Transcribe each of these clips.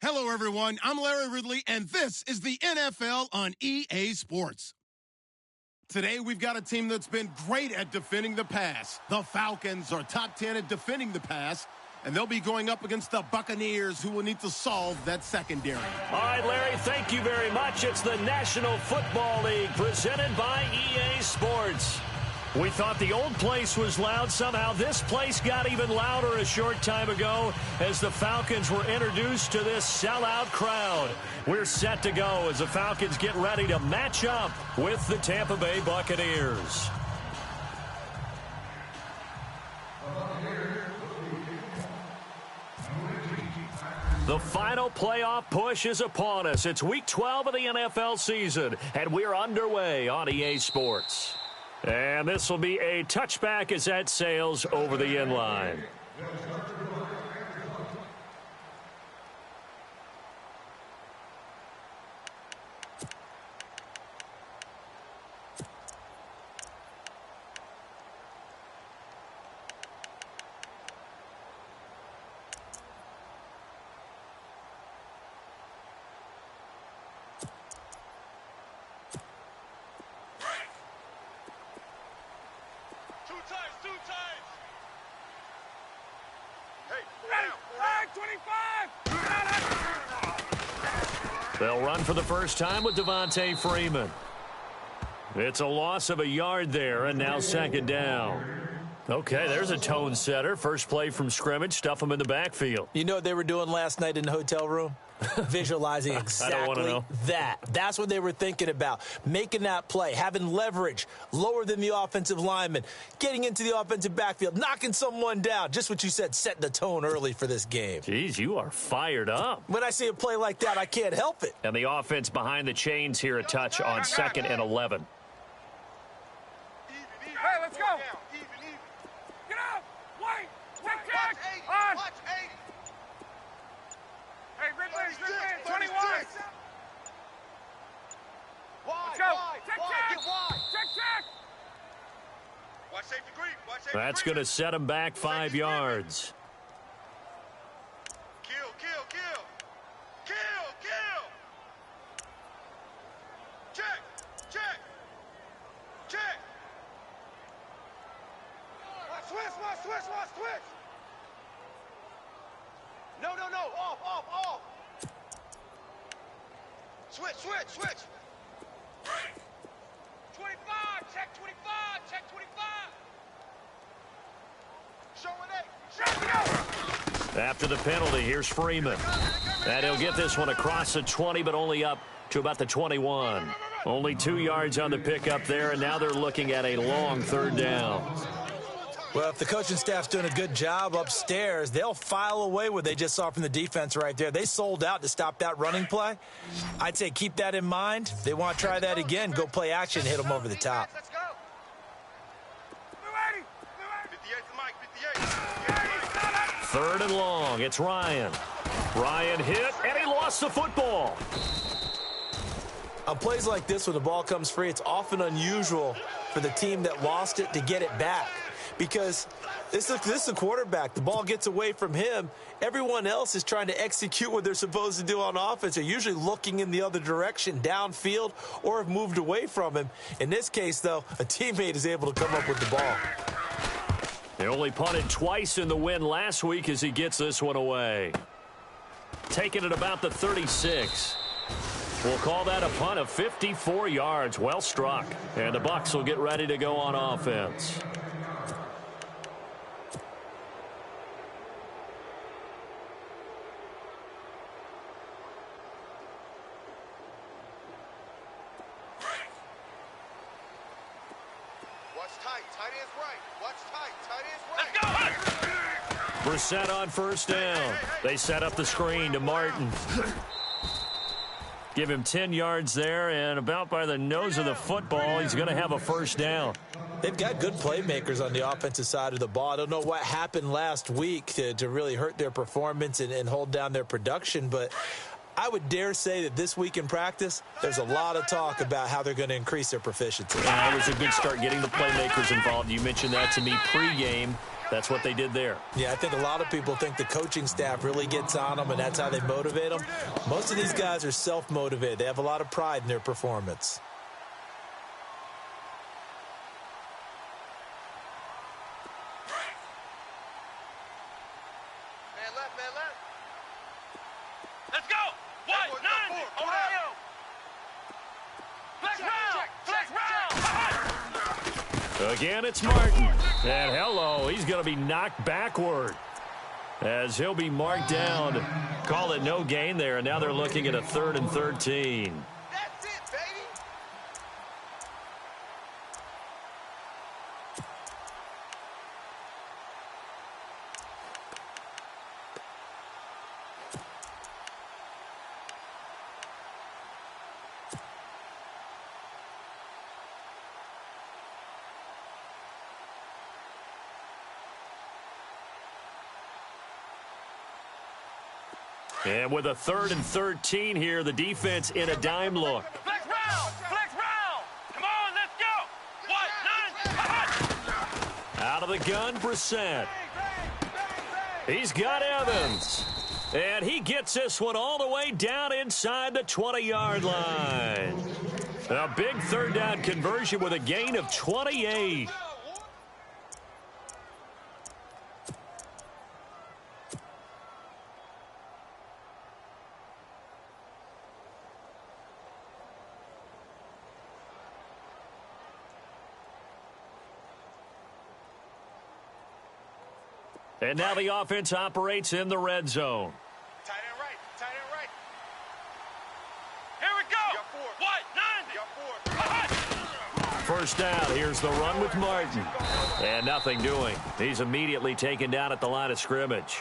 Hello, everyone. I'm Larry Ridley, and this is the NFL on EA Sports. Today, we've got a team that's been great at defending the pass. The Falcons are top 10 at defending the pass, and they'll be going up against the Buccaneers, who will need to solve that secondary. All right, Larry, thank you very much. It's the National Football League presented by EA Sports. We thought the old place was loud. Somehow this place got even louder a short time ago as the Falcons were introduced to this sellout crowd. We're set to go as the Falcons get ready to match up with the Tampa Bay Buccaneers. The final playoff push is upon us. It's Week 12 of the NFL season, and we're underway on EA Sports. And this will be a touchback as that sails over the end line. They'll run for the first time with Devontae Freeman. It's a loss of a yard there, and now second down. Okay, there's a tone setter. First play from scrimmage, stuff them in the backfield. You know what they were doing last night in the hotel room? Visualizing exactly that. That's what they were thinking about. Making that play, having leverage, lower than the offensive lineman, getting into the offensive backfield, knocking someone down. Just what you said, setting the tone early for this game. Jeez, you are fired up. When I see a play like that, I can't help it. And the offense behind the chains here, a touch on 2nd and 11. Hey, let's go. Get up. Wait. Check. On. Hey, Ridley, 21. Let's go. Check. Watch safety green. That's going to set him back 5 yards. Kill. Check. Watch switch. No. Off. Switch. 25. Check 25. Showing 8. After the penalty, here's Freeman. And he'll get this one across the 20, but only up to about the 21. Only 2 yards on the pickup there, and now they're looking at a long third down. Well, if the coaching staff's doing a good job upstairs, they'll file away what they just saw from the defense right there. They sold out to stop that running play. I'd say keep that in mind. If they want to try that again, go play action, hit them over the top. Let's go. 3rd and long. It's Ryan. Ryan hit, and he lost the football. On plays like this, when the ball comes free, it's often unusual for the team that lost it to get it back. Because this is a quarterback. The ball gets away from him. Everyone else is trying to execute what they're supposed to do on offense. They're usually looking in the other direction, downfield, or have moved away from him. In this case, though, a teammate is able to come up with the ball. They only punted twice in the win last week as he gets this one away. Taking it about the 36. We'll call that a punt of 54 yards. Well struck. And the Bucs will get ready to go on offense. Brissett on first down. They set up the screen to Martin. Give him 10 yards there, and about by the nose of the football, he's going to have a first down. They've got good playmakers on the offensive side of the ball. I don't know what happened last week to really hurt their performance and hold down their production, but I would dare say that this week in practice, there's a lot of talk about how they're going to increase their proficiency. It was a good start getting the playmakers involved. You mentioned that to me pregame. That's what they did there. Yeah, I think a lot of people think the coaching staff really gets on them, and that's how they motivate them. Most of these guys are self-motivated. They have a lot of pride in their performance. Man left, man left. Let's go. What? 9. Ohio. Flex round. Flex round. Again, it's Martin. And hello, he's going to be knocked backward as he'll be marked down. Call it no gain there, and now they're looking at a 3rd and 13. That's it, baby. And with a 3rd and 13 here, the defense in a dime look. Flex round. Flex round. Come on, let's go. What? 9. Out of the gun, Brissett. He's got Evans. And he gets this one all the way down inside the 20-yard line. A big 3rd down conversion with a gain of 28. And now the offense operates in the red zone. Tight end right. Tight end right. Here we go. What? 90. First down. Here's the run with Martin. And nothing doing. He's immediately taken down at the line of scrimmage.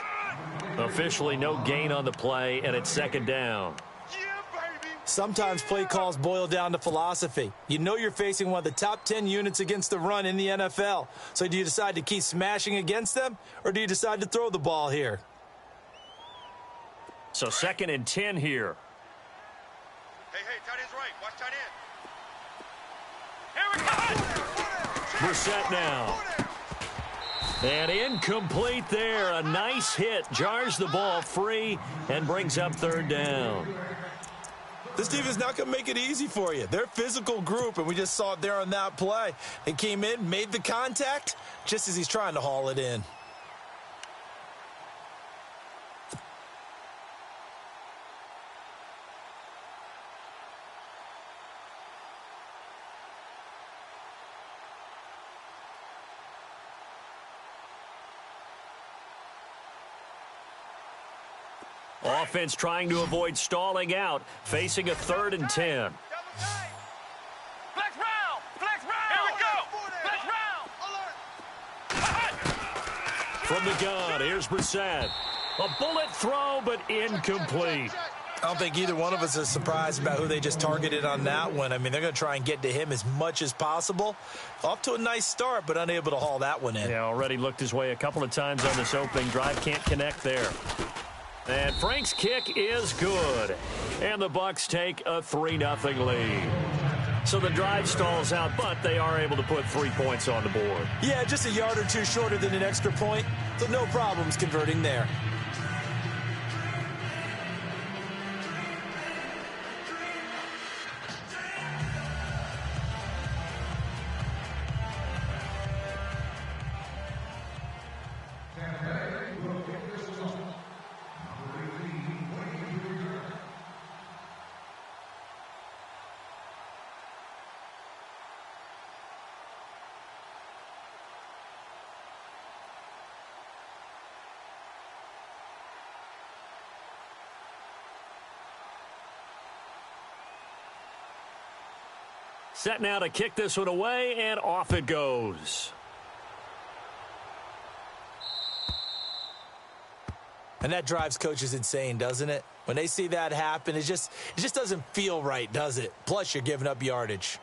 Officially no gain on the play, and it's 2nd down. Sometimes play calls boil down to philosophy. You know you're facing one of the top 10 units against the run in the NFL. So do you decide to keep smashing against them, or do you decide to throw the ball here? So 2nd and 10 here. Hey, tight end's right. Watch tight end. Here we go. Brissett now. And incomplete there. A nice hit. Jars the ball free and brings up 3rd down. This team is not going to make it easy for you. They're a physical group, and we just saw it there on that play. They came in, made the contact, just as he's trying to haul it in. Offense trying to avoid stalling out, facing a 3rd and 10. Flex round. Flex round. Here we go. Flex round. From the gun, here's Brissett. A bullet throw, but incomplete. I don't think either one of us is surprised about who they just targeted on that one. I mean, they're going to try and get to him as much as possible. Off to a nice start, but unable to haul that one in. Yeah, already looked his way a couple of times on this opening drive. Can't connect there. And Frank's kick is good. And the Bucs take a 3-0 lead. So the drive stalls out, but they are able to put 3 points on the board. Yeah, just a yard or two shorter than an extra point, so no problems converting there. Set now to kick this one away, and off it goes. And that drives coaches insane, doesn't it? When they see that happen, it just doesn't feel right, does it? Plus, you're giving up yardage.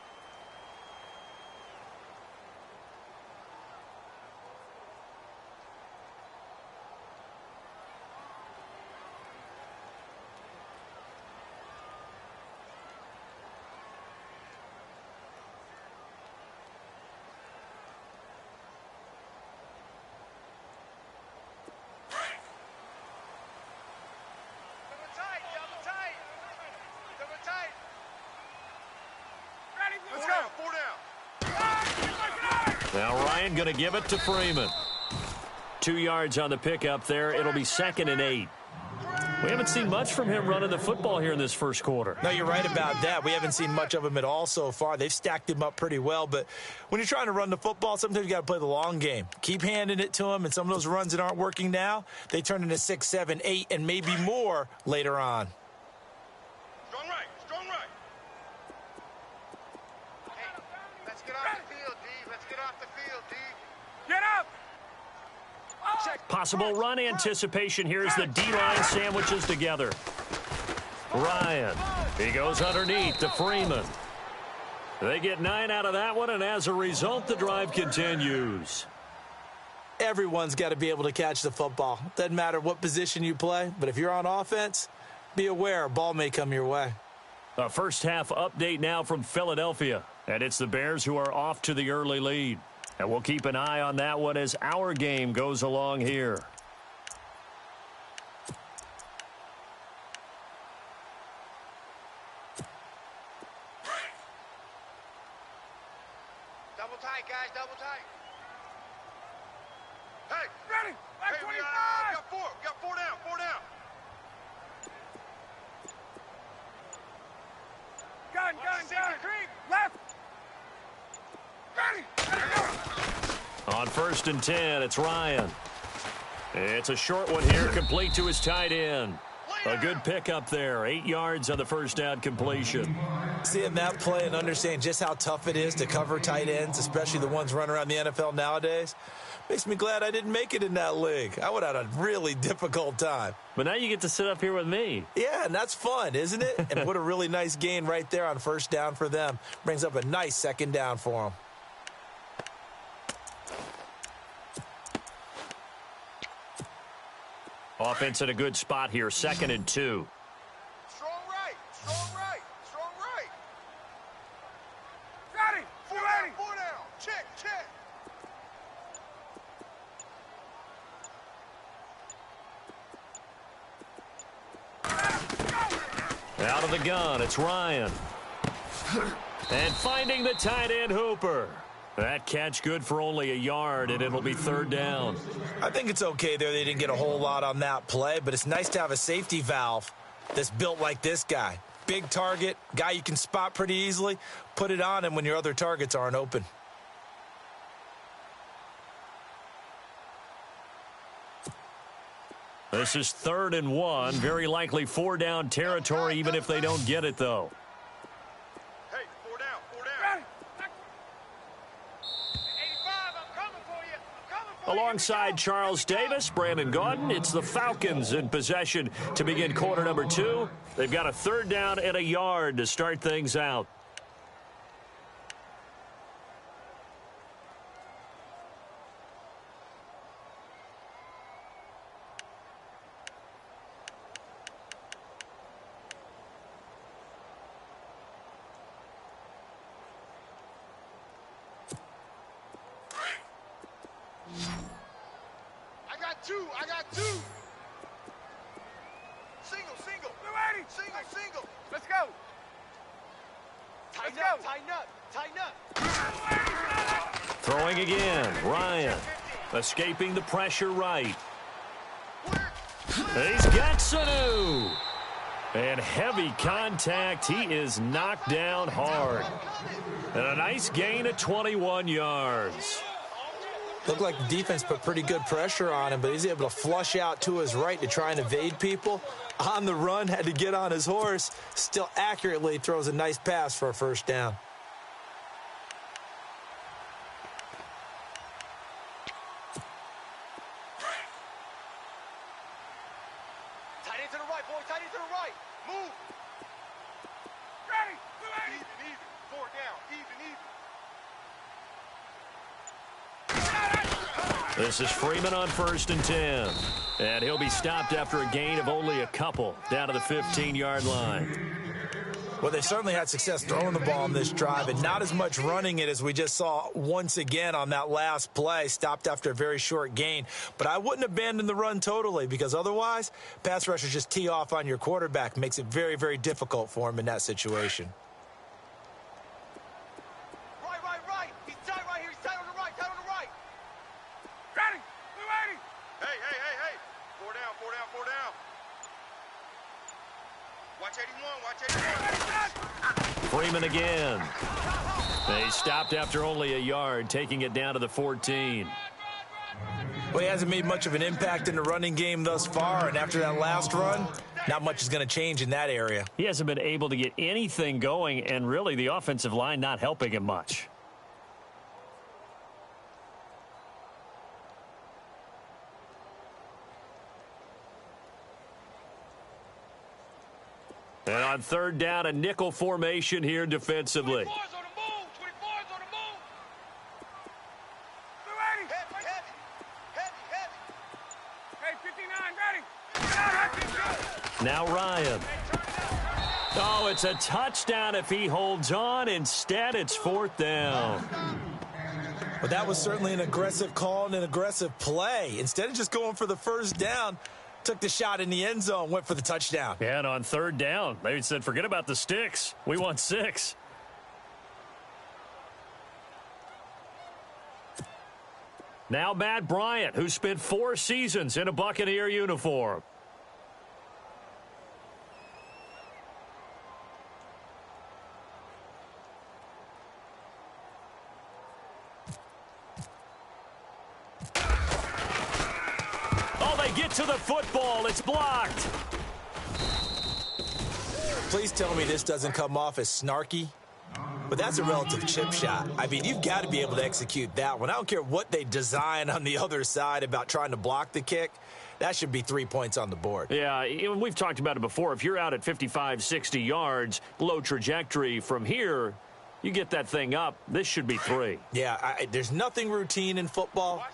Now Ryan going to give it to Freeman. 2 yards on the pickup there. It'll be 2nd and 8. We haven't seen much from him running the football here in this first quarter. No, you're right about that. We haven't seen much of him at all so far. They've stacked him up pretty well, but when you're trying to run the football, sometimes you got to play the long game. Keep handing it to him, and some of those runs that aren't working now, they turn into 6, 7, 8, and maybe more later on. Strong right, strong right. Hey, let's get off the field, D. Let's get off the field, D. Get up! Possible run anticipation here as the D-line sandwiches together. Ryan, he goes underneath to Freeman. They get 9 out of that one, and as a result, the drive continues. Everyone's got to be able to catch the football. Doesn't matter what position you play, but if you're on offense, be aware a ball may come your way. A first-half update now from Philadelphia, and it's the Bears who are off to the early lead. And we'll keep an eye on that one as our game goes along here. Double tight, guys, double tight. Hey, ready! Back 25! We got four down, 4 down. Gun! Creek, left! Ready! On 1st and 10, it's Ryan. It's a short one here, complete to his tight end. A good pickup there, 8 yards on the first down completion. Seeing that play and understanding just how tough it is to cover tight ends, especially the ones running around the NFL nowadays, makes me glad I didn't make it in that league. I would have had a really difficult time. But now you get to sit up here with me. Yeah, and that's fun, isn't it? And what a really nice gain right there on 1st down for them. Brings up a nice 2nd down for them. Offense in a good spot here, 2nd and 2. Strong right, strong right, strong right. Got it! 4 down, check. Out of the gun, it's Ryan. And finding the tight end Hooper. That catch good for only a yard, and it'll be 3rd down. I think it's okay there. They didn't get a whole lot on that play, but it's nice to have a safety valve that's built like this guy. Big target, guy you can spot pretty easily. Put it on him when your other targets aren't open. This is 3rd and 1. Very likely 4 down territory, even if they don't get it, though. Hey, 4 down. Ready. 85, I'm coming for you. Alongside Charles Davis, Brandon Gaudin, it's the Falcons in possession to begin quarter number 2. They've got a 3rd down and a yard to start things out. I got two. Single. We're ready. Single. Let's go. Tighten up. Throwing again, Ryan. Escaping the pressure right. He's got Sanu. And heavy contact. He is knocked down hard. And a nice gain of 21 yards. Looked like the defense put pretty good pressure on him, but he's able to flush out to his right to try and evade people. On the run, had to get on his horse. Still accurately throws a nice pass for a 1st down. Tight end to the right, boy. Tight end to the right. Move. Ready. Even. 4 down. Even. This is Freeman on 1st and 10. And he'll be stopped after a gain of only a couple down to the 15-yard line. Well, they certainly had success throwing the ball on this drive and not as much running it as we just saw once again on that last play, stopped after a very short gain. But I wouldn't abandon the run totally because otherwise, pass rushers just tee off on your quarterback. Makes it very, very difficult for him in that situation. Freeman again. They stopped after only a yard, taking it down to the 14. Well, he hasn't made much of an impact in the running game thus far, and after that last run, not much is going to change in that area. He hasn't been able to get anything going, and really the offensive line not helping him much. And on third down, a nickel formation here defensively. 24's on the move. 24's on the move. Be ready. Heavy. Hey, 59, ready. Now Ryan. Oh, it's a touchdown if he holds on. Instead, it's fourth down. But that was certainly an aggressive call and an aggressive play. Instead of just going for the first down, took the shot in the end zone, went for the touchdown. Yeah, and on third down, they said, forget about the sticks. We want 6. Now Matt Bryant, who spent 4 seasons in a Buccaneer uniform. Get to the football. It's blocked. Please tell me this doesn't come off as snarky. But that's a relative chip shot. I mean, you've got to be able to execute that one. I don't care what they design on the other side about trying to block the kick. That should be 3 points on the board. Yeah, we've talked about it before. If you're out at 55, 60 yards, low trajectory from here, you get that thing up, this should be 3. Yeah, there's nothing routine in football,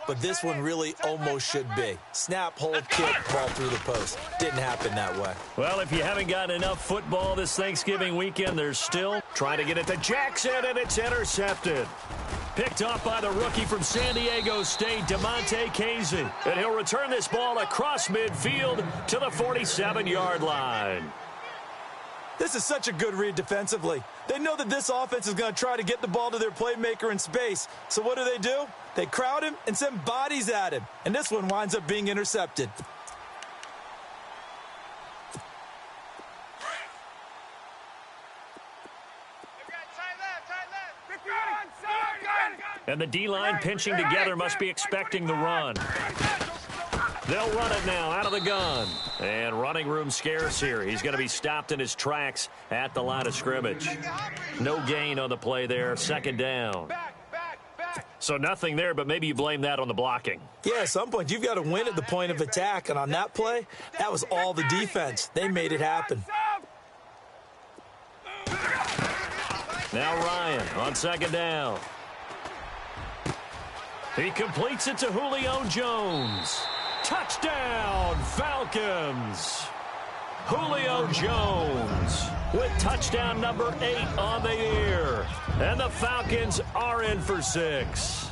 but this one really almost should be. Snap, hold, kick, ball through the post. Didn't happen that way. Well, if you haven't gotten enough football this Thanksgiving weekend, there's still trying to get it to Jackson, and it's intercepted. Picked off by the rookie from San Diego State, DeMonte Casey. And he'll return this ball across midfield to the 47-yard line. This is such a good read defensively. They know that this offense is going to try to get the ball to their playmaker in space. So what do? They crowd him and send bodies at him. And this one winds up being intercepted. And the D-line pinching together must be expecting the run. They'll run it now out of the gun. And running room scarce here. He's going to be stopped in his tracks at the line of scrimmage. No gain on the play there. Second down. So nothing there, but maybe you blame that on the blocking. Yeah, at some point you've got to win at the point of attack. And on that play, that was all the defense. They made it happen. Now Ryan on second down. He completes it to Julio Jones. Touchdown, Falcons. Julio Jones with touchdown number 8 on the year. And the Falcons are in for 6.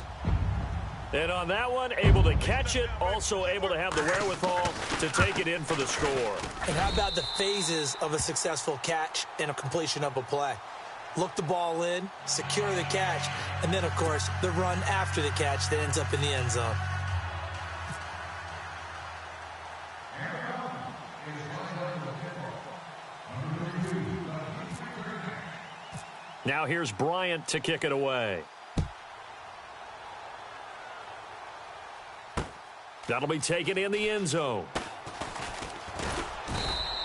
And on that one, able to catch it, also able to have the wherewithal to take it in for the score. And how about the phases of a successful catch and a completion of a play? Look the ball in, secure the catch, and then, of course, the run after the catch that ends up in the end zone. Now here's Bryant to kick it away. That'll be taken in the end zone.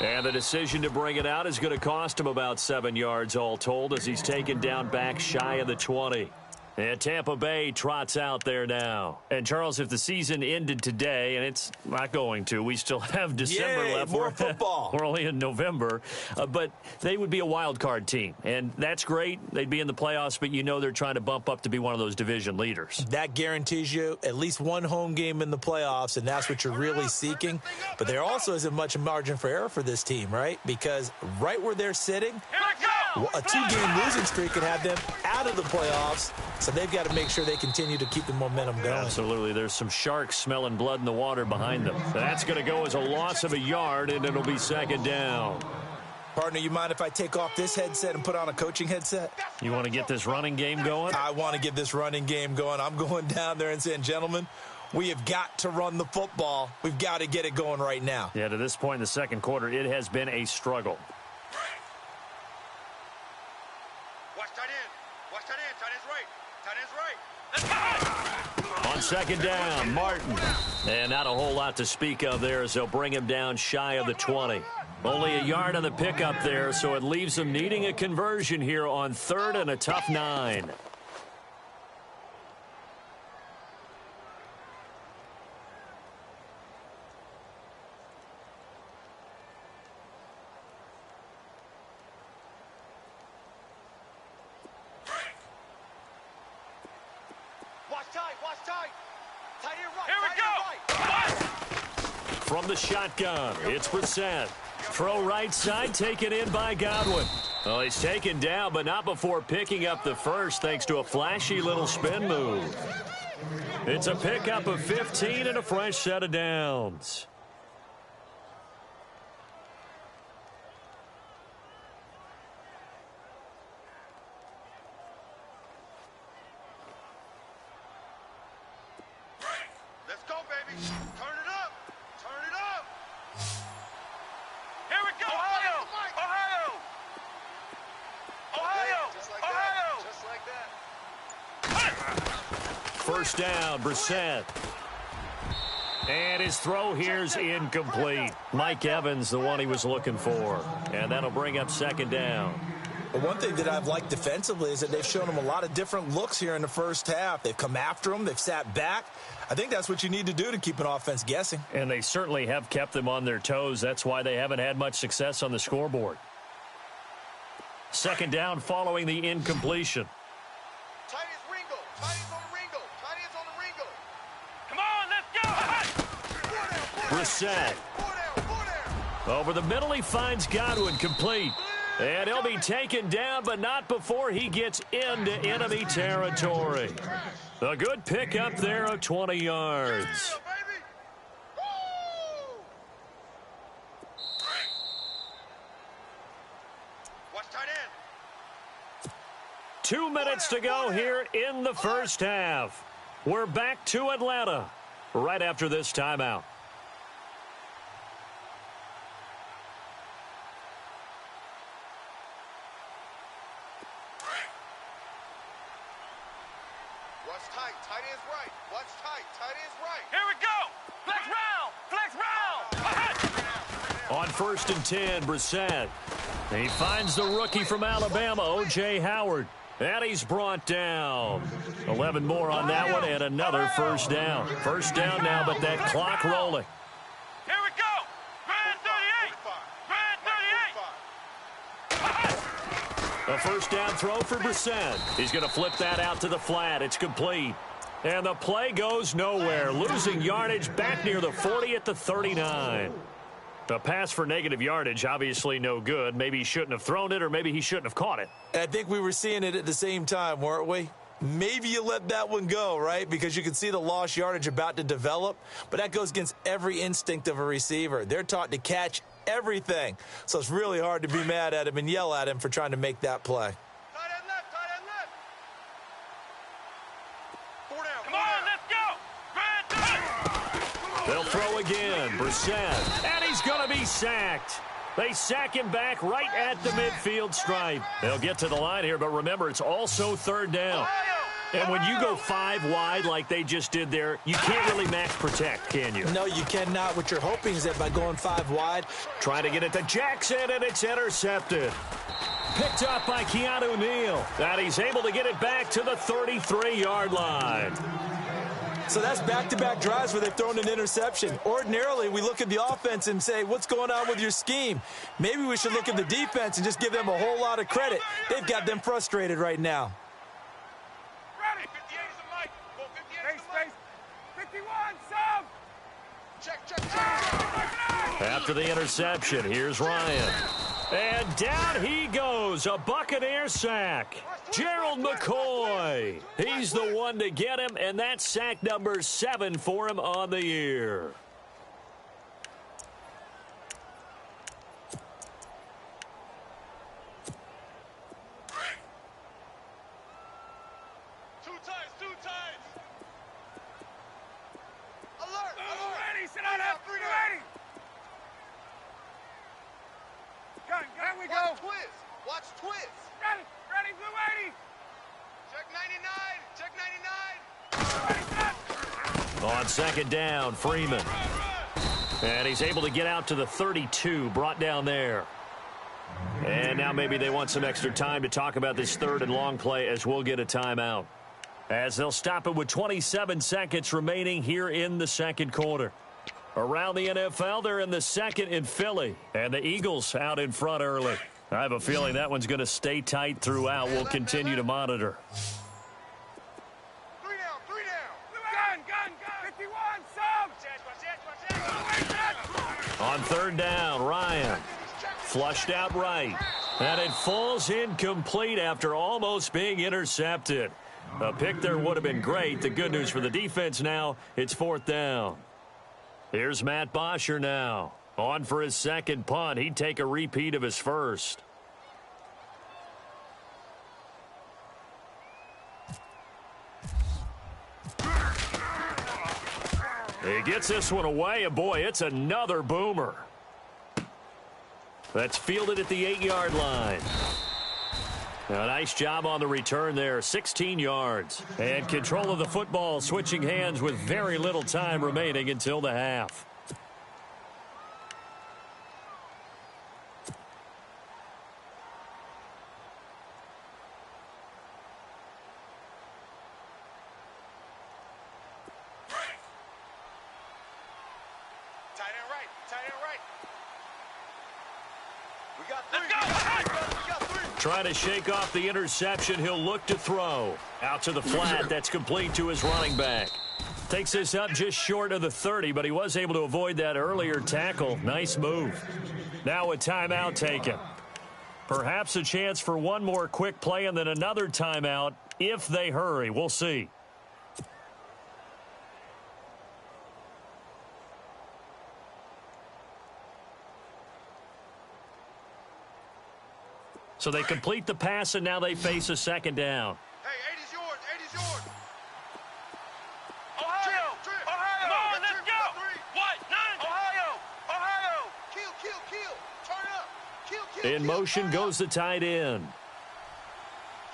And the decision to bring it out is going to cost him about 7 yards all told as he's taken down back shy of the 20. And Tampa Bay trots out there now. And, Charles, if the season ended today, and it's not going to, we still have December left. More football. We're only in November. But they would be a wild card team. And that's great. They'd be in the playoffs, but you know they're trying to bump up to be one of those division leaders. That guarantees you at least one home game in the playoffs, and that's what you're really seeking. But there also isn't much margin for error for this team, right? Because right where they're sitting, a 2-game losing streak could have them out of the playoffs. So they've got to make sure they continue to keep the momentum going. Absolutely. There's some sharks smelling blood in the water behind them. That's going to go as a loss of a yard, and it'll be second down. Partner, you mind if I take off this headset and put on a coaching headset? You want to get this running game going? I want to get this running game going. I'm going down there and saying, gentlemen, we have got to run the football. We've got to get it going right now. Yeah, to this point in the second quarter, it has been a struggle. Watch tight end. Watch tight end. Tight end's right. Tight end's right. Let's go. On second down, Martin. And not a whole lot to speak of there as they'll bring him down shy of the 20. Only a yard on the pickup there, so it leaves him needing a conversion here on third and a tough 9. From the shotgun, it's Brissett. Throw right side, taken in by Godwin. Well, he's taken down, but not before picking up the first thanks to a flashy little spin move. It's a pickup of 15 and a fresh set of downs. Let's go, baby. Turn it up. Turn it up. Here we go. Ohio. Ohio. Ohio. Just like Ohio. That. Just like that. First down, Brissett. And his throw here's incomplete. Mike Evans, the one he was looking for. And that'll bring up second down. But one thing that I've liked defensively is that they've shown him a lot of different looks here in the first half. They've come after him. They've sat back. I think that's what you need to do to keep an offense guessing. And they certainly have kept them on their toes. That's why they haven't had much success on the scoreboard. Second down following the incompletion. Tight is Ringo. Tight is on the Ringo. Tight is on the Ringo. Come on, let's go. Brissett. Over the middle, he finds Godwin complete. And he'll be taken down, but not before he gets into enemy territory. A good pickup there of 20 yards. Watch tight end. 2 minutes to go here in the first half. We're back to Atlanta right after this timeout. Tight end's right. Watch tight. Tight end's right. Here we go. Flex round. Flex round. On first and 10, Brissett. He finds the rookie from Alabama, O.J. Howard. And he's brought down. 11 more on that one and another first down. First down now, but that clock rolling. Here we go. Grand 38. A first down throw for Brissett. He's going to flip that out to the flat. It's complete. And the play goes nowhere. Losing yardage back near the 40 at the 39. The pass for negative yardage, obviously no good. Maybe he shouldn't have thrown it, or maybe he shouldn't have caught it. I think we were seeing it at the same time, weren't we? Maybe you let that one go, right? Because you can see the lost yardage about to develop. But that goes against every instinct of a receiver. They're taught to catch everything. So it's really hard to be mad at him and yell at him for trying to make that play. Tight end left. Tight end left. 4 down. Come on, let's go. They'll throw again. Brissett. And he's going to be sacked. They sack him back right at the midfield stripe. They'll get to the line here, but remember, it's also third down. And when you go 5 wide like they just did there, you can't really max protect, can you? No, you cannot. What you're hoping is that by going 5 wide, trying to get it to Jackson, and it's intercepted. Picked up by Keanu Neal. And he's able to get it back to the 33-yard line. So that's back-to-back drives where they've thrown an interception. Ordinarily, we look at the offense and say, what's going on with your scheme? Maybe we should look at the defense and just give them a whole lot of credit. They've got them frustrated right now. Ready. 58 is the mic. 58 is the mic. 51, sub. Check. After the interception, here's Ryan. And down he goes, a Buccaneer sack. Gerald McCoy. He's the one to get him, and that's sack number 7 for him on the year. Two times. Alert. Ready. Sit on up. Ready. Gun, we go. Watch twist. Ready, blue 80. On second down, Freeman. And he's able to get out to the 32, brought down there. And now maybe they want some extra time to talk about this third and long play as we'll get a timeout. As they'll stop it with 27 seconds remaining here in the second quarter. Around the NFL, they're in the second in Philly. And the Eagles out in front early. I have a feeling that one's going to stay tight throughout. We'll continue to monitor. 3 down, 3 down. Gun. 51, sub. On third down, Ryan. Flushed out right. And it falls incomplete after almost being intercepted. A pick there would have been great. The good news for the defense now, it's fourth down. Here's Matt Bosher now. On for his second punt. He'd take a repeat of his first. He gets this one away, and boy, it's another boomer. That's fielded at the 8-yard line. A nice job on the return there, 16 yards. And control of the football, switching hands with very little time remaining until the half. Tight end right. We got 3. We got 3. Trying to shake off the interception. He'll look to throw. Out to the flat. That's complete to his running back. Takes this up just short of the 30, but he was able to avoid that earlier tackle. Nice move. Now a timeout taken. Perhaps a chance for one more quick play and then another timeout if they hurry. We'll see. So they complete the pass, and now they face a second down. Hey, 80's yours. 80's yours. Ohio. Come on, let's go. What? 9. Ohio. Kill. Turn up. Kill. In motion goes the tight end.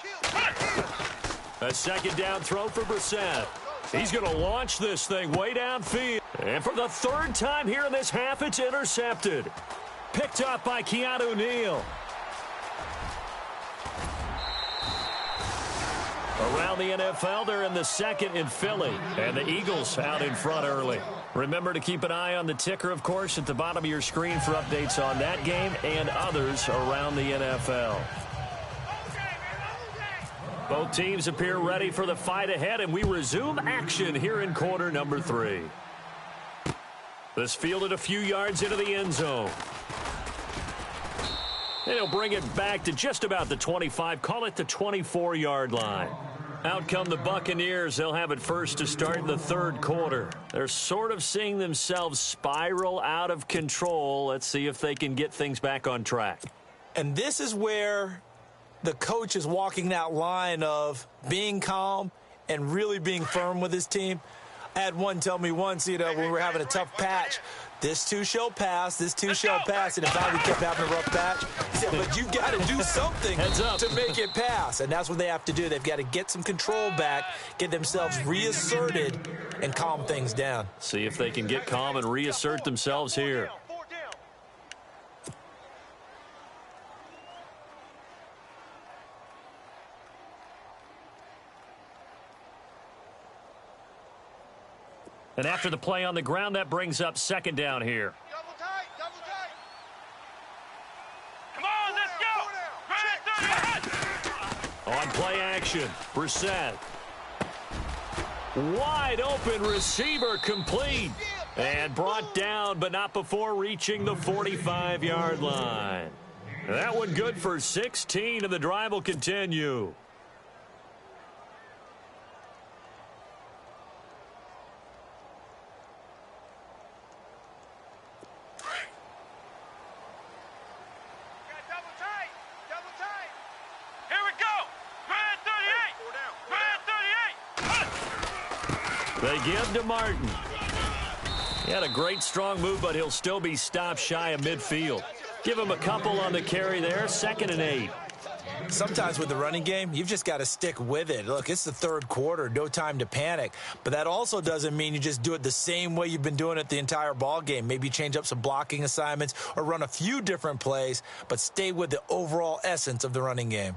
Kill. A second down throw for Brissett. He's going to launch this thing way downfield. And for the third time here in this half, it's intercepted. Picked up by Keanu Neal. Around the NFL, they're in the second in Philly. And the Eagles out in front early. Remember to keep an eye on the ticker, of course, at the bottom of your screen for updates on that game and others around the NFL. Both teams appear ready for the fight ahead, and we resume action here in quarter number 3. This fielded a few yards into the end zone. And he'll bring it back to just about the 25, call it the 24-yard line. Out come the Buccaneers. They'll have it first to start the third quarter. They're sort of seeing themselves spiral out of control. Let's see if they can get things back on track. And this is where the coach is walking that line of being calm and really being firm with his team. I had one tell me once, when we were having a tough patch, this too shall pass, and it finally kept having a rough patch. He said, but you got to do something to make it pass, and that's what they have to do. They've got to get some control back, get themselves reasserted, and calm things down. See if they can get calm and reassert themselves here. And after the play on the ground, that brings up second down here. Double tight. Come on, let's go. On play action, Brissett. Wide open receiver complete. And brought down, but not before reaching the 45-yard line. That one good for 16, and the drive will continue. They give to Martin. He had a great strong move, but he'll still be stopped shy of midfield. Give him a couple on the carry there, 2nd and 8. Sometimes with the running game, you've just got to stick with it. Look, it's the third quarter, no time to panic. But that also doesn't mean you just do it the same way you've been doing it the entire ball game. Maybe change up some blocking assignments or run a few different plays, but stay with the overall essence of the running game.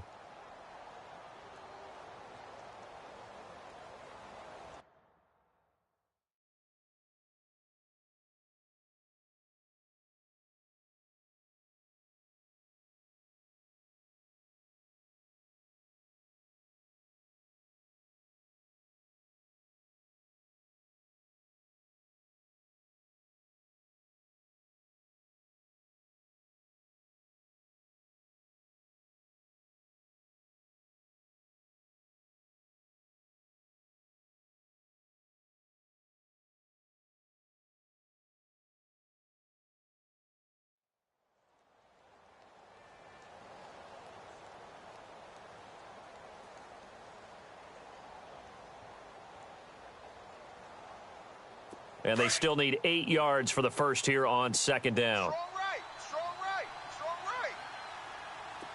And they still need 8 yards for the first here on second down. Strong right, strong right, strong right.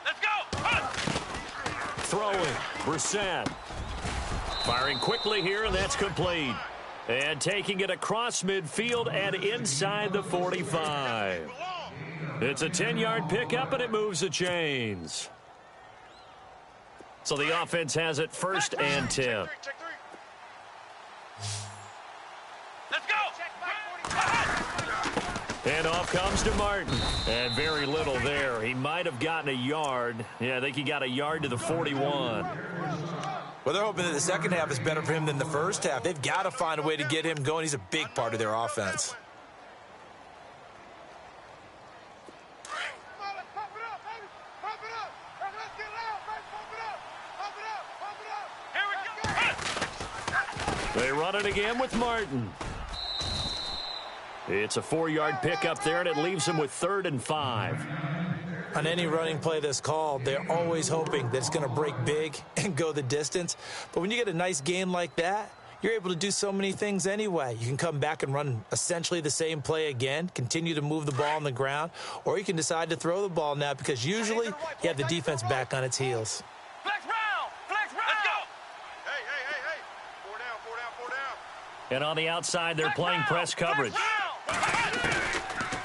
Let's go. Throwing, Brissett. Firing quickly here, and that's complete. And taking it across midfield and inside the 45. It's a 10-yard pickup, and it moves the chains. So the offense has it first and 10. Check three. Let's go. And off comes to Martin. And very little there. He might have gotten a yard. Yeah, I think he got a yard to the 41. Well, they're hoping that the second half is better for him than the first half. They've got to find a way to get him going. He's a big part of their offense. Come on, let's pump it up, baby. Pump it up. Let's get loud, baby. Pump it up. Pump it up. Pump it up. Here we go. They run it again with Martin. It's a 4-yard pickup there, and it leaves him with 3rd and 5. On any running play that's called, they're always hoping that it's going to break big and go the distance. But when you get a nice gain like that, you're able to do so many things anyway. You can come back and run essentially the same play again, continue to move the ball on the ground, or you can decide to throw the ball now because usually you have the defense back on its heels. Flex round. Flex round. Let's go. Hey. 4 down, 4 down, 4 down. And on the outside, they're playing press coverage.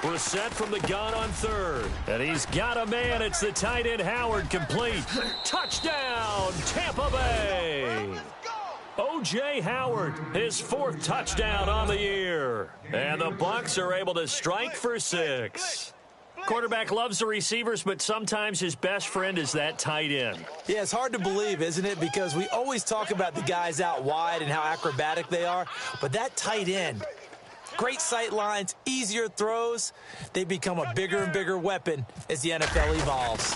Brissett from the gun on 3rd. And he's got a man. It's the tight end Howard, complete. Touchdown, Tampa Bay. O.J. Howard, his 4th touchdown on the year. And the Bucs are able to strike for 6. Quarterback loves the receivers, but sometimes his best friend is that tight end. Yeah, it's hard to believe, isn't it? Because we always talk about the guys out wide and how acrobatic they are. But that tight end, great sight lines, easier throws, they become a bigger and bigger weapon as the NFL evolves.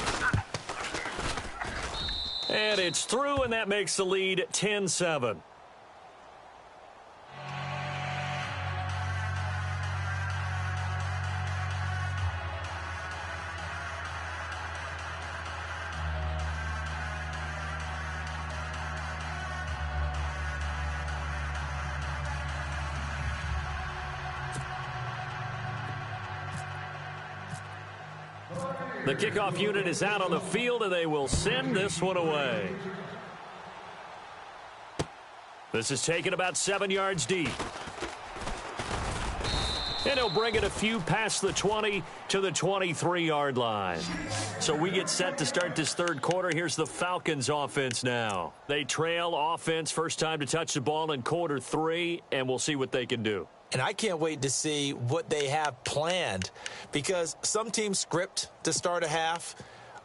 And it's through, and that makes the lead 10-7. The kickoff unit is out on the field, and they will send this one away. This is taken about 7 yards deep. And he'll bring it a few past the 20 to the 23-yard line. So we get set to start this third quarter. Here's the Falcons offense now. They trail offense, first time to touch the ball in quarter 3, and we'll see what they can do. And I can't wait to see what they have planned because some teams script to start a half.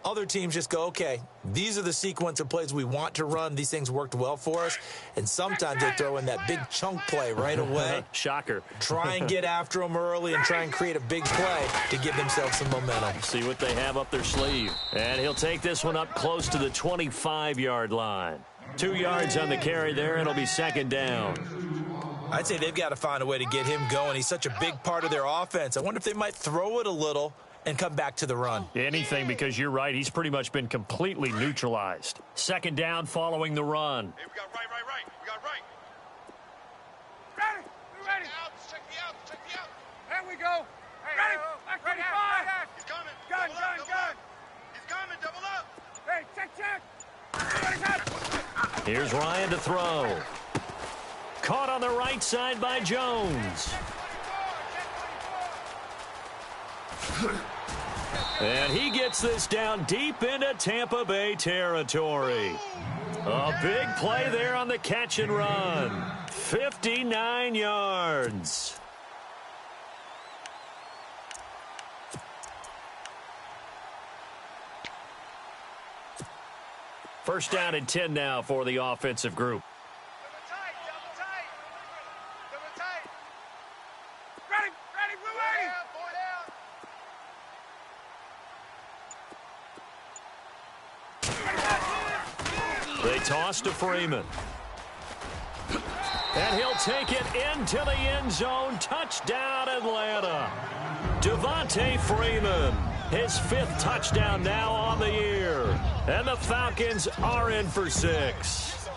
Other teams just go, okay, these are the sequence of plays we want to run. These things worked well for us. And sometimes they throw in that big chunk play right away. Shocker. Try and get after them early and try and create a big play to give themselves some momentum. See what they have up their sleeve. And he'll take this one up close to the 25-yard line. 2 yards on the carry there. It'll be second down. I'd say they've got to find a way to get him going. He's such a big part of their offense. I wonder if they might throw it a little and come back to the run. Anything, because you're right. He's pretty much been completely neutralized. Second down following the run. Hey, we got right. We got right. Ready. We ready. Check the out. There we go. Ready. Back 25. He's coming. Gun. He's coming. Double up. Here's Ryan to throw. Caught on the right side by Jones. And he gets this down deep into Tampa Bay territory. A big play there on the catch and run. 59 yards. First down and 10 now for the offensive group. They toss to Freeman. And he'll take it into the end zone. Touchdown, Atlanta. Devontae Freeman, his 5th touchdown now on the year. And the Falcons are in for 6.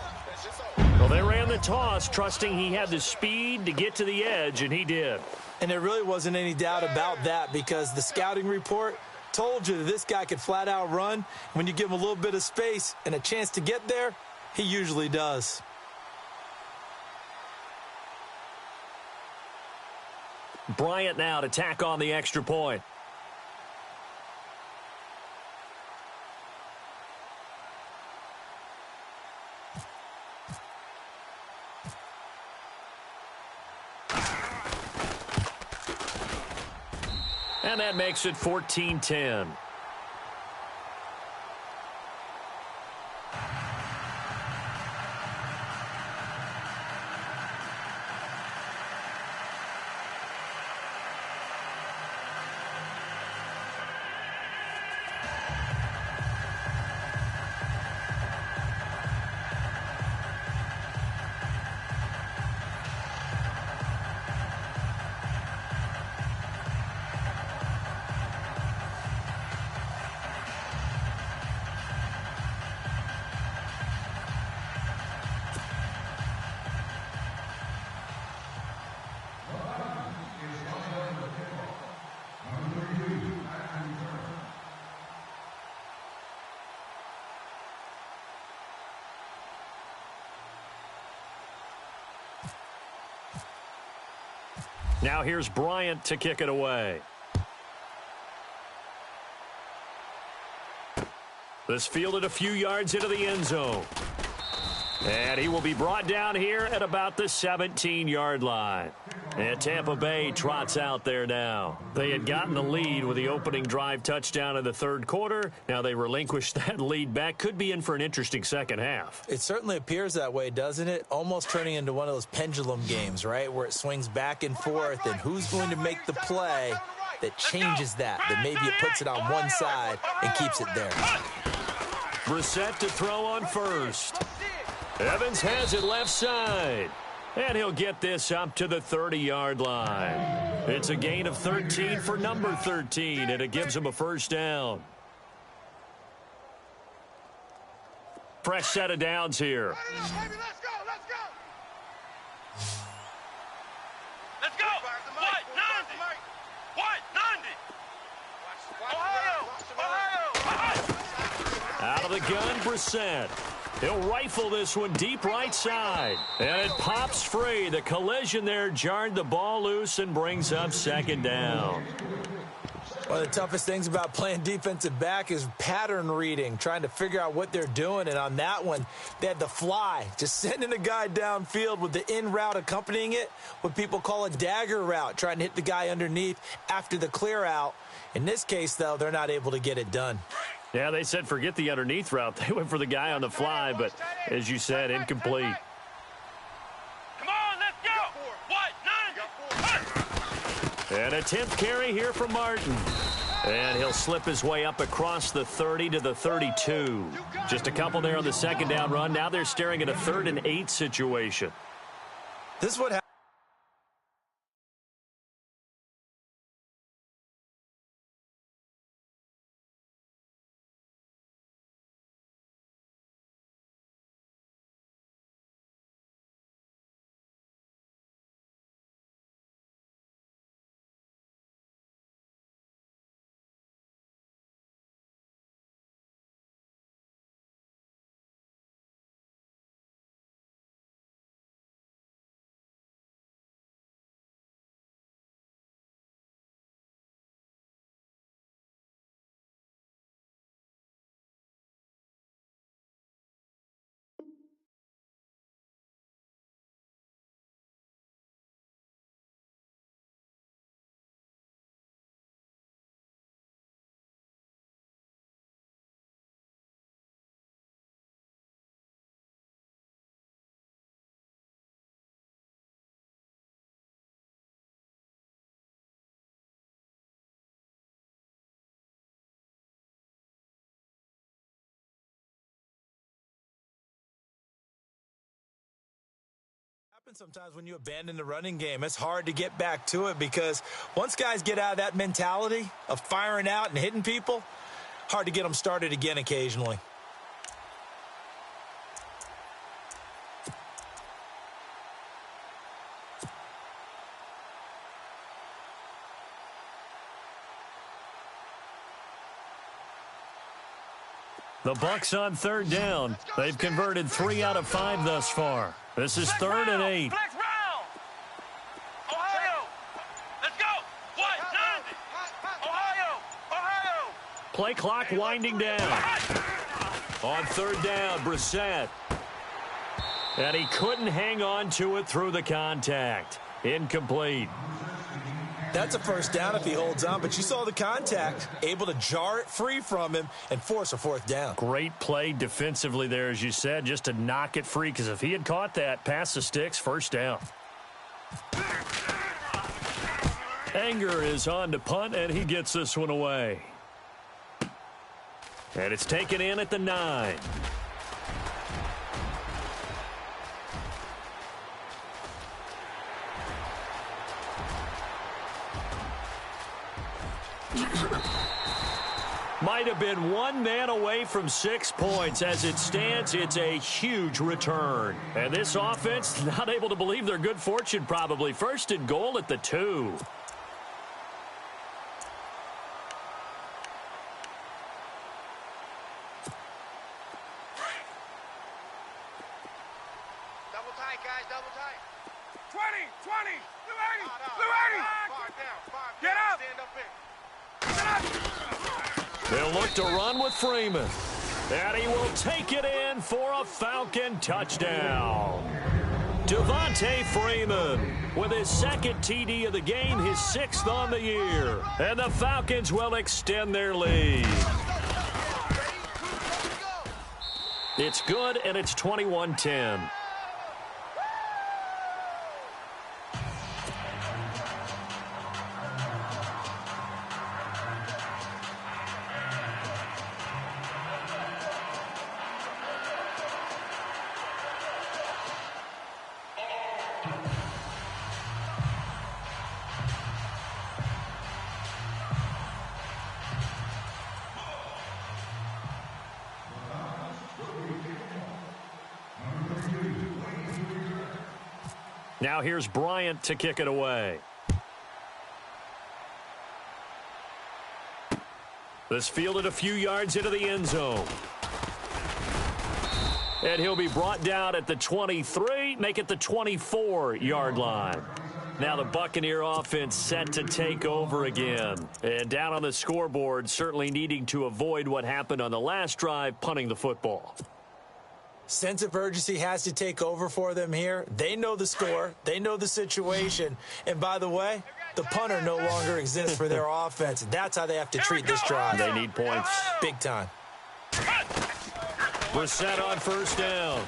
Well, they ran the toss, trusting he had the speed to get to the edge, and he did. And there really wasn't any doubt about that because the scouting report told you that this guy could flat out run. When you give him a little bit of space and a chance to get there, he usually does. Bryant now to tack on the extra point. And that makes it 14-10. Now here's Bryant to kick it away. This fielded a few yards into the end zone. And he will be brought down here at about the 17-yard line. And Tampa Bay trots out there now. They had gotten the lead with the opening drive touchdown in the third quarter. Now they relinquished that lead back. Could be in for an interesting second half. It certainly appears that way, doesn't it? Almost turning into one of those pendulum games, right, where it swings back and forth, and who's going to make the play that changes that maybe it puts it on one side and keeps it there. Brissett to throw on first. Evans has it left side. And he'll get this up to the 30-yard line. It's a gain of 13 for number 13, and it gives him a first down. Fresh set of downs here. Let's go! Let's go! What? Nandi! Ohio! Out of the gun, Brissett. He'll rifle this one deep right side. And it pops free. The collision there jarred the ball loose and brings up second down. One of the toughest things about playing defensive back is pattern reading, trying to figure out what they're doing. And on that one, they had the fly, just sending a guy downfield with the in route accompanying it, what people call a dagger route, trying to hit the guy underneath after the clear out. In this case, though, they're not able to get it done. Yeah, they said forget the underneath route. They went for the guy on the fly, but as you said, incomplete. Come on, let's go! What? And a 10th carry here from Martin. And he'll slip his way up across the 30 to the 32. Just a couple there on the second down run. Now they're staring at a 3rd and 8 situation. This is what happens. happens sometimes when you abandon the running game. It's hard to get back to it because once guys get out of that mentality of firing out and hitting people, hard to get them started again occasionally. The Bucs on third down. They've converted 3 out of 5 thus far. This is 3rd and 8. Flex round. Ohio. Let's go. What? Ohio. Play clock winding down. On 3rd down, Brissett. And he couldn't hang on to it through the contact. Incomplete. That's a first down if he holds on, but you saw the contact, able to jar it free from him and force a 4th down. Great play defensively there, as you said, just to knock it free, because if he had caught that, past the sticks, 1st down. Anger is on to punt, and he gets this one away. And it's taken in at the 9. Might have been one man away from 6 points. As it stands, it's a huge return. And this offense, not able to believe their good fortune probably. 1st and goal at the 2. Double tight, guys. Double tight. 20. Blue 80. Far down. Get up. Stand up in. They'll look to run with Freeman. And he will take it in for a Falcon touchdown. Devontae Freeman with his 2nd TD of the game, his 6th on the year. And the Falcons will extend their lead. It's good, and it's 21-10. Now here's Bryant to kick it away. This fielded a few yards into the end zone. And he'll be brought down at the 23, make it the 24-yard line. Now the Buccaneer offense set to take over again. And down on the scoreboard, certainly needing to avoid what happened on the last drive, punting the football. Sense of urgency has to take over for them here. They know the score. They know the situation. And by the way, the punter no longer exists for their offense. That's how they have to treat this drive. They need points. Big time. Brissett on 1st down.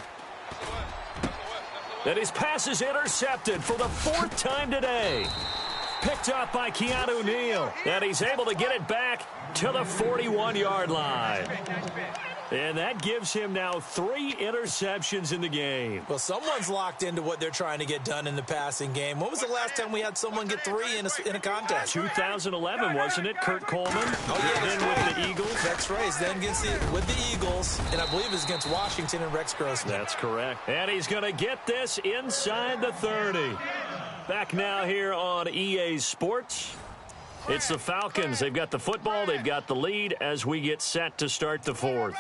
And his pass is intercepted for the 4th time today. Picked up by Keanu Neal. And he's able to get it back to the 41-yard line. And that gives him now 3 interceptions in the game. Well, someone's locked into what they're trying to get done in the passing game. When was the last time we had someone get 3 in a contest? 2011, wasn't it? Kurt Coleman. Oh, yeah, then with the Eagles. That's right. He's then with the Eagles, and I believe it's against Washington and Rex Grossman. That's correct. And he's going to get this inside the 30. Back now here on EA Sports. It's the Falcons. They've got the football. They've got the lead as we get set to start the 4th.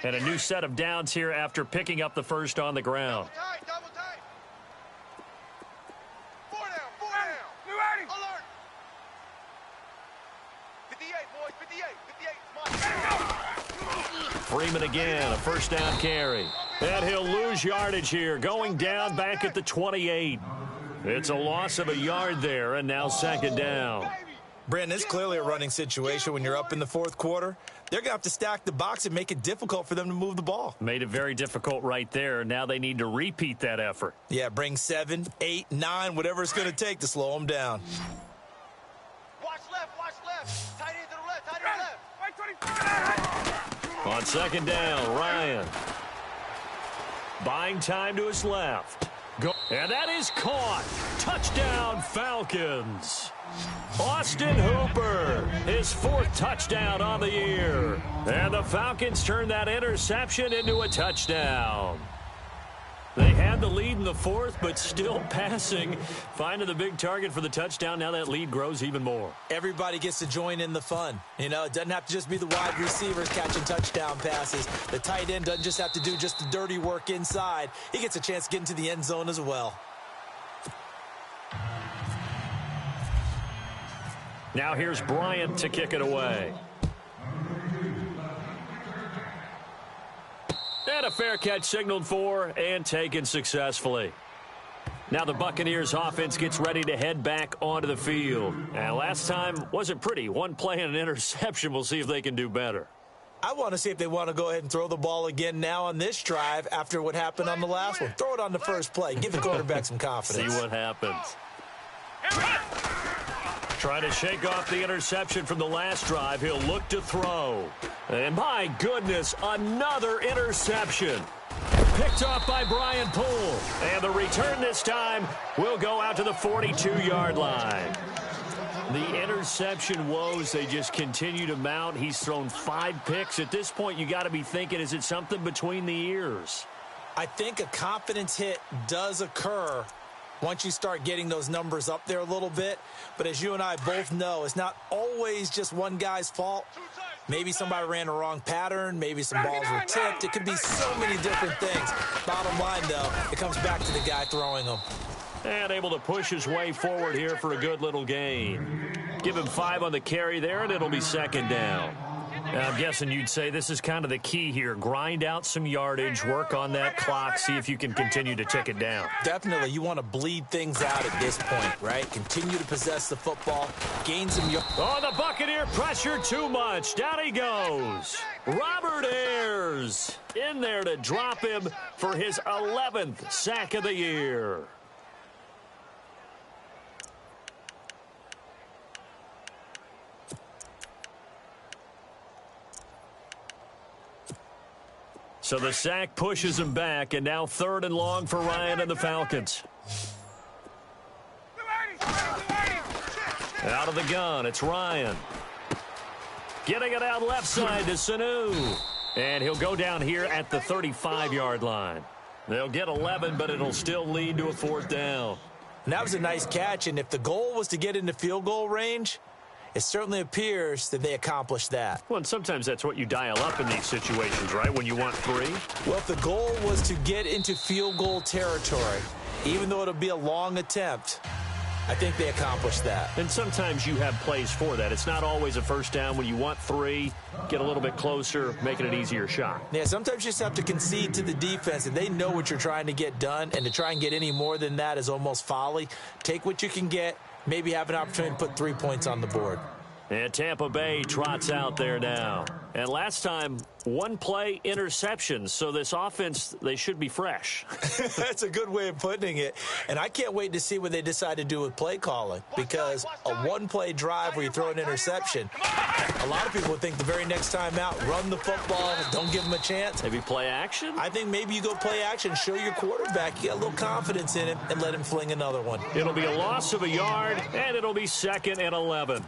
And a new set of downs here after picking up the 1st on the ground. Double tight. 4 down. Blue 80. Alert. 58, boys. 58. Freeman again, a 1st down carry. And he'll lose yardage here, going down back at the 28. It's a loss of a yard there, and now 2nd down. Brandon, it's clearly a running situation when you're up in the 4th quarter. They're going to have to stack the box and make it difficult for them to move the ball. Made it very difficult right there. Now they need to repeat that effort. Yeah, bring 7, 8, 9, whatever it's going to take to slow them down. Watch left. Tight end to the left. Right 25. On second down, Ryan. Buying time to his left. And that is caught. Touchdown, Falcons. Austin Hooper, his 4th touchdown on the year. And the Falcons turn that interception into a touchdown. They had the lead in the 4th, but still passing. Finding the big target for the touchdown. Now that lead grows even more. Everybody gets to join in the fun. You know, it doesn't have to just be the wide receivers catching touchdown passes. The tight end doesn't just have to do just the dirty work inside. He gets a chance to get into the end zone as well. Now here's Bryant to kick it away. And a fair catch signaled for and taken successfully. Now the Buccaneers offense gets ready to head back onto the field. And last time wasn't pretty. One play and an interception. We'll see if they can do better. I want to see if they want to go ahead and throw the ball again now on this drive after what happened on the last one. Throw it on the first play. Give the quarterback some confidence. See what happens. Trying to shake off the interception from the last drive. He'll look to throw. And my goodness, another interception. Picked off by Brian Poole. And the return this time will go out to the 42-yard line. The interception woes, they just continue to mount. He's thrown 5 picks. At this point, you got to be thinking, is it something between the ears? I think a confidence hit does occur once you start getting those numbers up there a little bit. But as you and I both know, it's not always just one guy's fault. Maybe somebody ran a wrong pattern. Maybe some balls were tipped. It could be so many different things. Bottom line, though, it comes back to the guy throwing them. And able to push his way forward here for a good little gain. Give him 5 on the carry there, and it'll be second down. Now, I'm guessing you'd say this is kind of the key here. Grind out some yardage, work on that clock, see if you can continue to tick it down. Definitely. You want to bleed things out at this point, right? Continue to possess the football, gain some yards. Oh, the Buccaneer pressure too much. Down he goes. Robert Ayers in there to drop him for his 11th sack of the year. So the sack pushes him back, and now 3rd and long for Ryan and the Falcons. Out of the gun, it's Ryan. Getting it out left side to Sanu. And he'll go down here at the 35-yard line. They'll get 11, but it'll still lead to a 4th down. And that was a nice catch, and if the goal was to get into field goal range, it certainly appears that they accomplished that. Well, and sometimes that's what you dial up in these situations, right, when you want 3? Well, if the goal was to get into field goal territory, even though it'll be a long attempt, I think they accomplished that. And sometimes you have plays for that. It's not always a first down. When you want 3, get a little bit closer, make it an easier shot. Yeah, sometimes you just have to concede to the defense, and they know what you're trying to get done, and to try and get any more than that is almost folly. Take what you can get. Maybe have an opportunity to put 3 points on the board. And Tampa Bay trots out there now. And last time, 1 play interception. So this offense, they should be fresh. That's a good way of putting it. And I can't wait to see what they decide to do with play calling. Because a 1-play drive where you throw an interception, a lot of people would think the very next time out, run the football, don't give them a chance. Maybe play action? I think maybe you go play action, show your quarterback you got a little confidence in him, and let him fling another one. It'll be a loss of a yard, and it'll be 2nd and 11.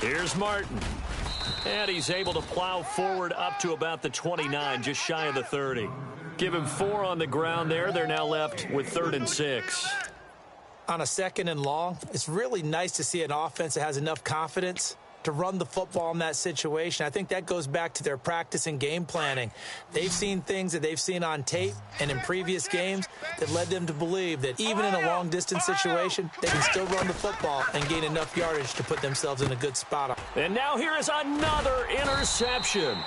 Here's Martin. And he's able to plow forward up to about the 29, just shy of the 30. Give him 4 on the ground there. They're now left with 3rd and 6. On a 2nd and long, it's really nice to see an offense that has enough confidence to run the football in that situation. I think that goes back to their practice and game planning. They've seen things that they've seen on tape and in previous games that led them to believe that even in a long-distance situation, they can still run the football and gain enough yardage to put themselves in a good spot. And now here is another interception.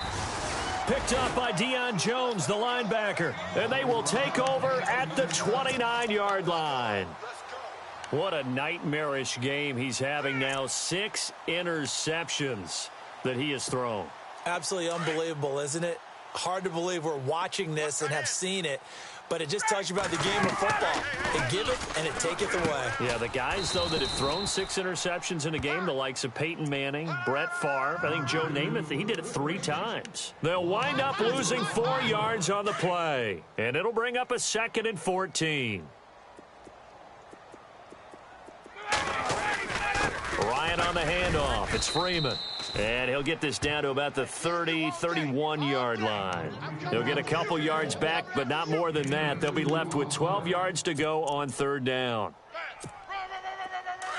Picked up by Deion Jones, the linebacker. And they will take over at the 29-yard line. What a nightmarish game he's having now. 6 interceptions that he has thrown. Absolutely unbelievable, isn't it? Hard to believe we're watching this and have seen it. But it just tells you about the game of football. It giveth and it taketh away. Yeah, the guys, though, that have thrown 6 interceptions in a game, the likes of Peyton Manning, Brett Favre, I think Joe Namath, he did it 3 times. They'll wind up losing 4 yards on the play. And it'll bring up a 2nd and 14. Ryan on the handoff. It's Freeman. And he'll get this down to about the 30, 31-yard line. He'll get a couple yards back, but not more than that. They'll be left with 12 yards to go on 3rd down.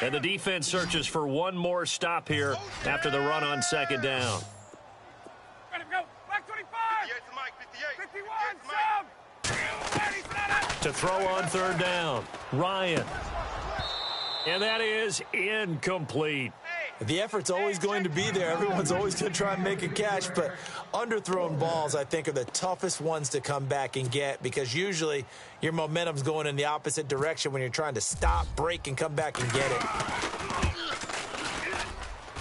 And the defense searches for one more stop here after the run on 2nd down. Ready to go. Black 25. 51, sub. To throw on 3rd down, Ryan. And that is incomplete. The effort's always going to be there. Everyone's always going to try and make a catch, but underthrown balls, I think, are the toughest ones to come back and get because usually your momentum's going in the opposite direction when you're trying to stop, break, and come back and get it.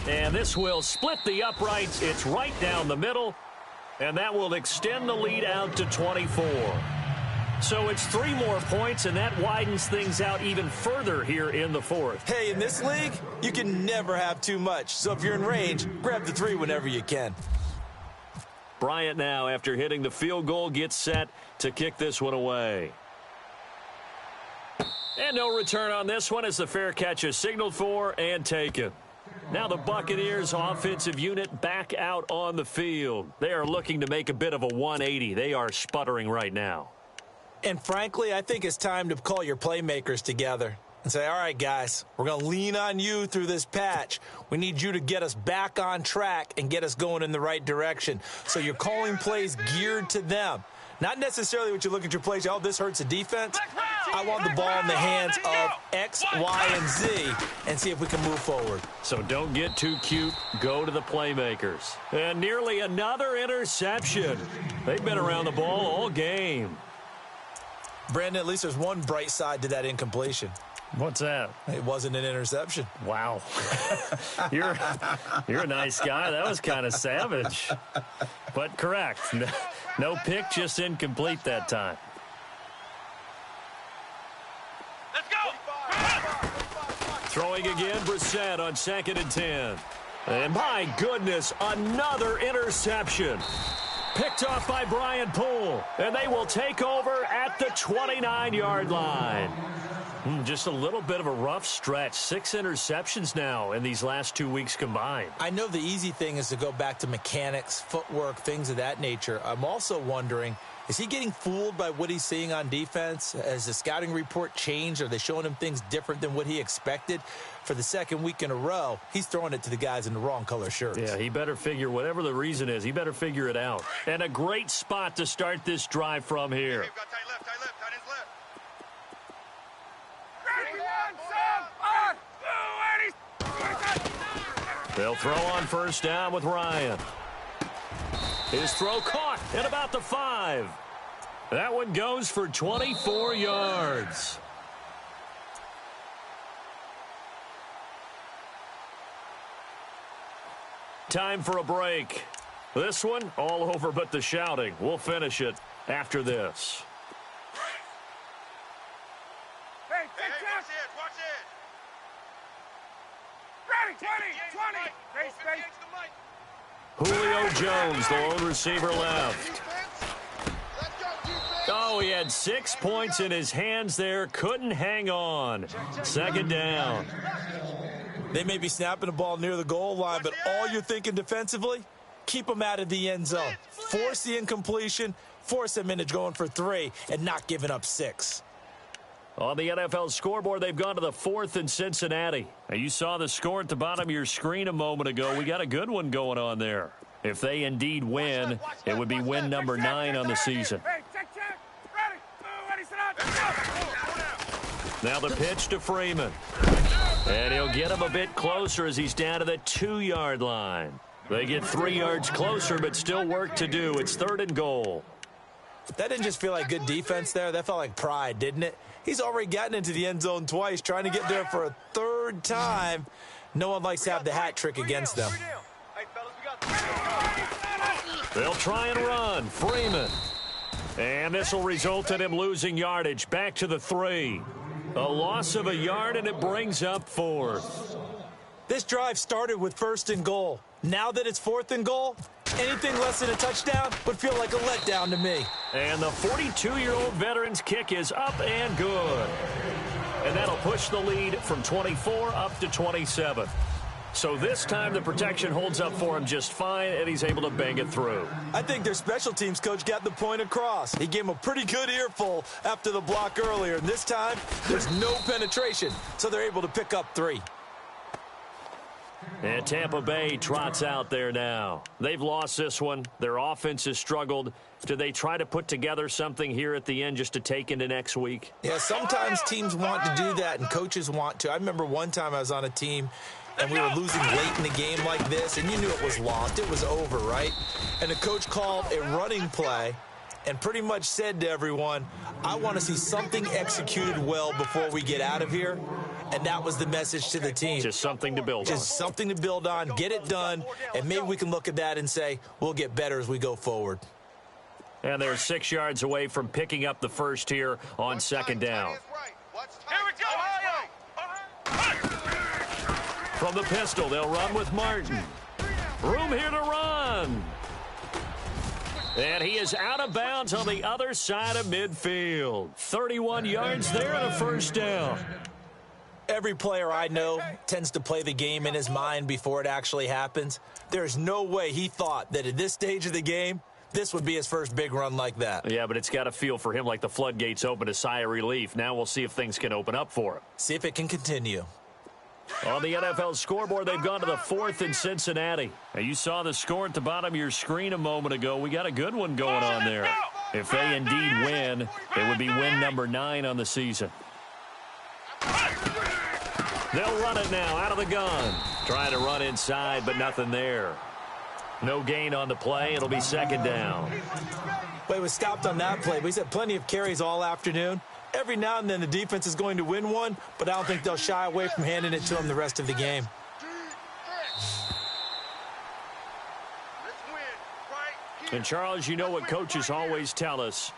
And this will split the uprights. It's right down the middle, and that will extend the lead out to 24. So it's 3 more points, and that widens things out even further here in the 4th. Hey, in this league, you can never have too much. So if you're in range, grab the 3 whenever you can. Bryant now, after hitting the field goal, gets set to kick this one away. And no return on this one as the fair catch is signaled for and taken. Now the Buccaneers offensive unit back out on the field. They are looking to make a bit of a 180. They are sputtering right now. And frankly, I think it's time to call your playmakers together and say, all right, guys, we're going to lean on you through this patch. We need you to get us back on track and get us going in the right direction. So you're calling plays geared to them. Not necessarily what you look at your plays, oh, this hurts the defense. I want the ball in the hands of X, Y, and Z and see if we can move forward. So don't get too cute. Go to the playmakers. And nearly another interception. They've been around the ball all game. Brandon, at least there's one bright side to that incompletion. What's that? It wasn't an interception. Wow. You're a nice guy. That was kind of savage. But correct. No pick, just incomplete that time. Let's go. Throwing again, Brissett on 2nd and 10. And my goodness, another interception. Picked off by Brian Poole. And they will take over at the 29-yard line. Just a little bit of a rough stretch. 6 interceptions now in these last 2 weeks combined. I know the easy thing is to go back to mechanics, footwork, things of that nature. I'm also wondering, is he getting fooled by what he's seeing on defense? Has the scouting report changed? Are they showing him things different than what he expected? For the 2nd week in a row, he's throwing it to the guys in the wrong color shirts. Yeah, he better figure, whatever the reason is, he better figure it out. And a great spot to start this drive from here. We've got tight left, tight ends left. They'll throw on 1st down with Ryan. His throw caught at about the 5. That one goes for 24 yards. Time for a break. This one, all over but the shouting. We'll finish it after this. Hey, Watch it. Ready, 20. Space. Julio Jones, the lone receiver left. Oh, he had 6 points in his hands there. Couldn't hang on. 2nd down. They may be snapping the ball near the goal line, but all you're thinking defensively, keep them out of the end zone. Force the incompletion, force them into going for 3, and not giving up 6. On the NFL scoreboard, they've gone to the 4th in Cincinnati. Now, you saw the score at the bottom of your screen a moment ago. We got a good one going on there. If they indeed win, it would be win number 9 on the season. Hey, check. Ready, sit down. Now the pitch to Freeman. And he'll get him a bit closer as he's down to the 2-yard line. They get 3 yards closer, but still work to do. It's 3rd and goal. That didn't just feel like good defense there. That felt like pride, didn't it? He's already gotten into the end zone twice, trying to get there for a 3rd time. No one likes to have the hat trick against them. They'll try and run. Freeman. And this will result in him losing yardage. Back to the 3. A loss of a yard, and it brings up 4th. This drive started with 1st and goal. Now that it's 4th and goal, anything less than a touchdown would feel like a letdown to me. And the 42-year-old veteran's kick is up and good. And that'll push the lead from 24 up to 27. So this time the protection holds up for him just fine, and he's able to bang it through. I think their special teams coach got the point across. He gave him a pretty good earful after the block earlier. And this time, there's no penetration, so they're able to pick up 3. And Tampa Bay trots out there now. They've lost this one. Their offense has struggled. Do they try to put together something here at the end just to take into next week? Yeah, sometimes teams want to do that, and coaches want to. I remember one time I was on a team, and we were losing late in the game like this, and you knew it was lost. It was over, right? And the coach called a running play and pretty much said to everyone, I want to see something executed well before we get out of here. And that was the message to the team. Just something to build on. Just something to build on, get it done, and maybe we can look at that and say, we'll get better as we go forward. And they're 6 yards away from picking up the first here on 2nd down. Here we go, From the pistol, they'll run with Martin. Room here to run. And he is out of bounds on the other side of midfield. 31 yards there and a 1st down. Every player I know tends to play the game in his mind before it actually happens. There's no way he thought that at this stage of the game, this would be his first big run like that. Yeah, but it's got to feel for him like the floodgates open, a sigh of relief. Now we'll see if things can open up for him. See if it can continue. On the NFL scoreboard, they've gone to the 4th in Cincinnati. Now, you saw the score at the bottom of your screen a moment ago. We got a good one going on there. If they indeed win, it would be win number 9 on the season. They'll run it now out of the gun. Trying to run inside, but nothing there. No gain on the play. It'll be 2nd down. But he was stopped on that play. But he's had plenty of carries all afternoon. Every now and then the defense is going to win one, but I don't think they'll shy away from handing it to him the rest of the game. And, Charles, you know what coaches always tell us.